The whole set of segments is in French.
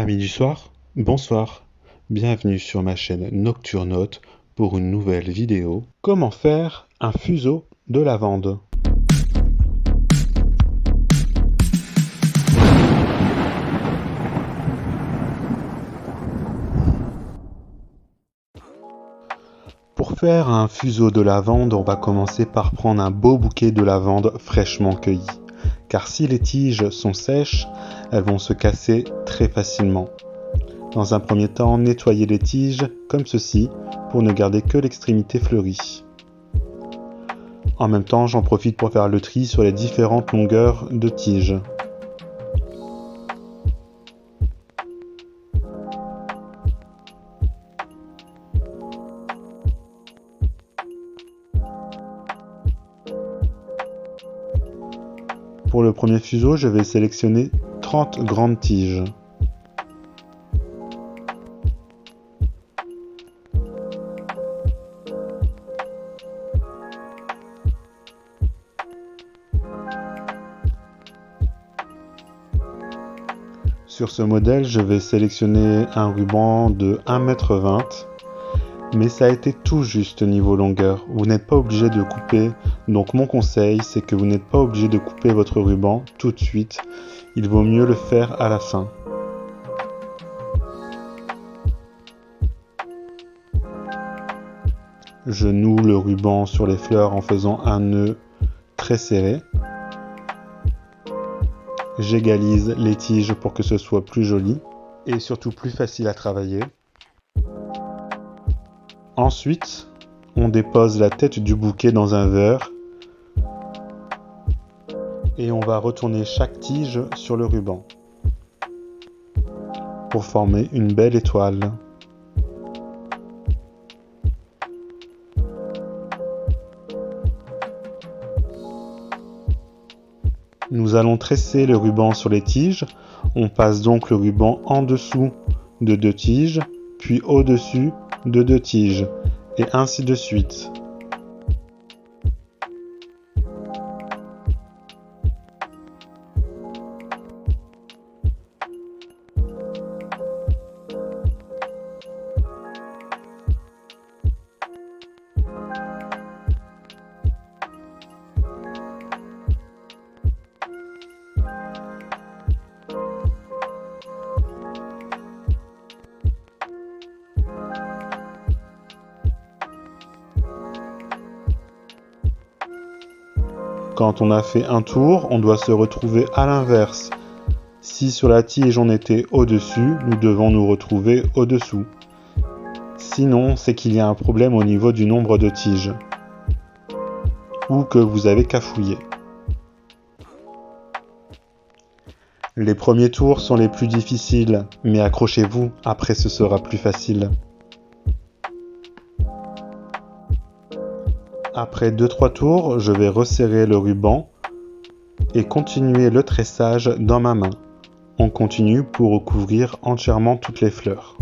Amis du soir, bonsoir. Bienvenue sur ma chaîne Nocturnote pour une nouvelle vidéo. Comment faire un fuseau de lavande? Pour faire un fuseau de lavande, on va commencer par prendre un beau bouquet de lavande fraîchement cueilli. Car si les tiges sont sèches, elles vont se casser très facilement. Dans un premier temps, nettoyez les tiges comme ceci pour ne garder que l'extrémité fleurie. En même temps, j'en profite pour faire le tri sur les différentes longueurs de tiges. Pour le premier fuseau, je vais sélectionner 30 grandes tiges. Sur ce modèle, je vais sélectionner un ruban de 1,20 m, mais ça a été tout juste niveau longueur. Vous n'êtes pas obligé de couper, donc mon conseil, c'est que vous n'êtes pas obligé de couper votre ruban tout de suite. Il vaut mieux le faire à la fin. Je noue le ruban sur les fleurs en faisant un nœud très serré. J'égalise les tiges pour que ce soit plus joli et surtout plus facile à travailler. Ensuite, on dépose la tête du bouquet dans un verre et on va retourner chaque tige sur le ruban pour former une belle étoile. Nous allons tresser le ruban sur les tiges. On passe donc le ruban en dessous de 2 tiges, puis au-dessus de 2 tiges, et ainsi de suite. Quand on a fait un tour, on doit se retrouver à l'inverse. Si sur la tige on était au-dessus, nous devons nous retrouver au-dessous. Sinon, c'est qu'il y a un problème au niveau du nombre de tiges, ou que vous avez cafouillé. Les premiers tours sont les plus difficiles, mais accrochez-vous, après ce sera plus facile. Après 2-3 tours, je vais resserrer le ruban et continuer le tressage dans ma main. On continue pour recouvrir entièrement toutes les fleurs.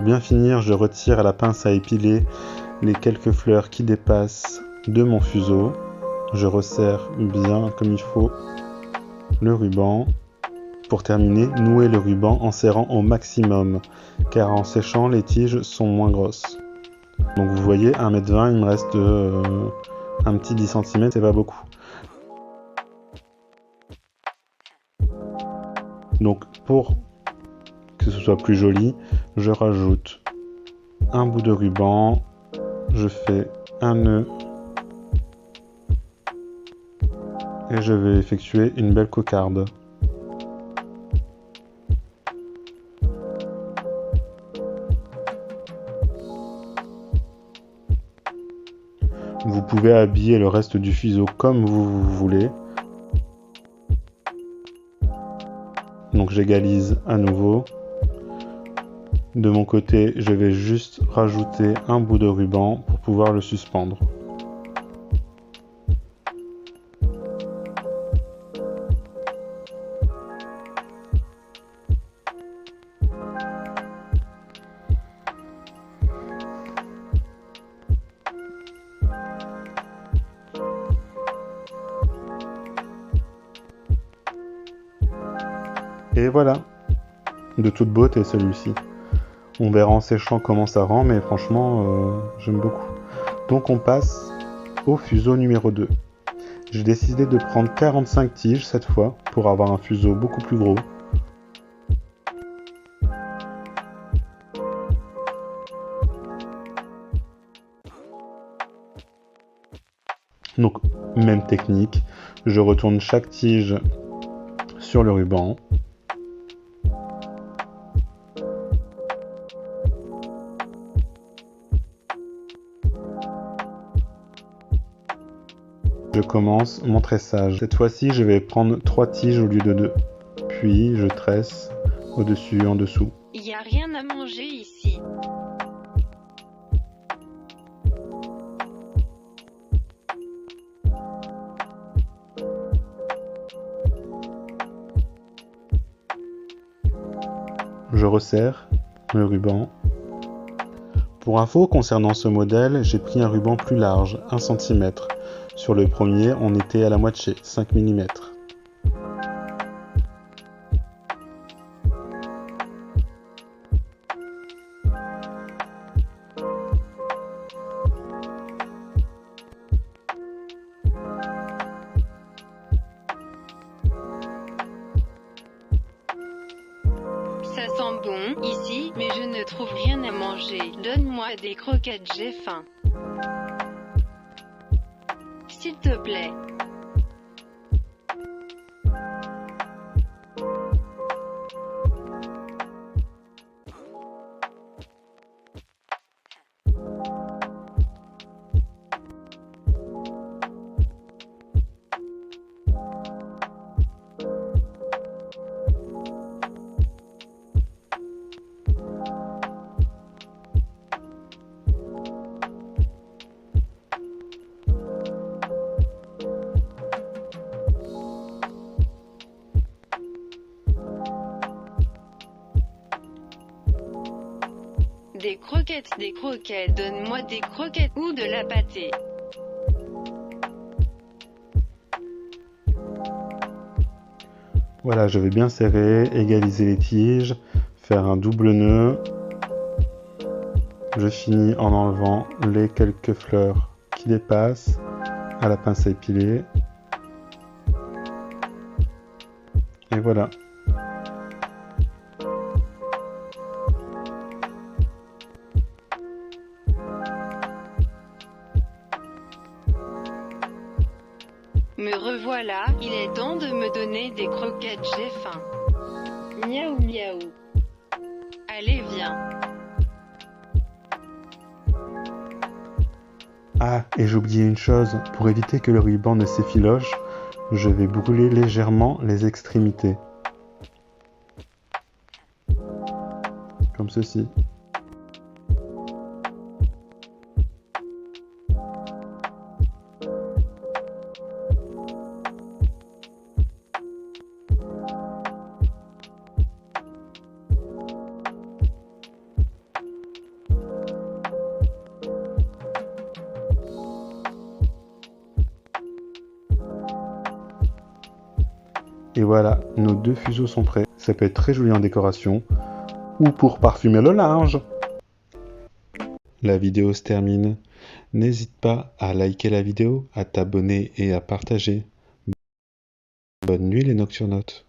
bien finir, je retire à la pince à épiler les quelques fleurs qui dépassent de mon fuseau. Je resserre bien comme il faut le ruban. Pour terminer, nouez le ruban en serrant au maximum, car en séchant, les tiges sont moins grosses. Donc vous voyez, 1,20 m, il me reste un petit 10 cm, c'est pas beaucoup. Donc pour que ce soit plus joli, je rajoute un bout de ruban, je fais un nœud et je vais effectuer une belle cocarde. Vous pouvez habiller le reste du fuseau comme vous voulez. Donc j'égalise à nouveau. De mon côté, je vais juste rajouter un bout de ruban pour pouvoir le suspendre. Et voilà, de toute beauté celui-ci. On verra en séchant comment ça rend, mais franchement, j'aime beaucoup. Donc on passe au fuseau numéro 2. J'ai décidé de prendre 45 tiges cette fois, pour avoir un fuseau beaucoup plus gros. Donc, même technique, je retourne chaque tige sur le ruban. Je commence mon tressage. Cette fois-ci, je vais prendre 3 tiges au lieu de 2. Puis, je tresse au-dessus, en dessous. Il n'y a rien à manger ici. Je resserre le ruban. Pour info, concernant ce modèle, j'ai pris un ruban plus large, 1 cm. Sur le premier, on était à la moitié, 5 mm. Ça sent bon ici, mais je ne trouve rien à manger. Donne-moi des croquettes, j'ai faim. S'il te plaît. Des croquettes, donne-moi des croquettes ou de la pâtée. Voilà, je vais bien serrer, égaliser les tiges, faire un double nœud. Je finis en enlevant les quelques fleurs qui dépassent à la pince à épiler. Et voilà. Me revoilà, il est temps de me donner des croquettes, j'ai faim. Miaou miaou. Allez, viens. Ah, et j'ai oublié une chose, pour éviter que le ruban ne s'effiloche, je vais brûler légèrement les extrémités. Comme ceci. Et voilà, nos 2 fuseaux sont prêts. Ça peut être très joli en décoration ou pour parfumer le linge. La vidéo se termine. N'hésite pas à liker la vidéo, à t'abonner et à partager. Bonne nuit les nocturnautes.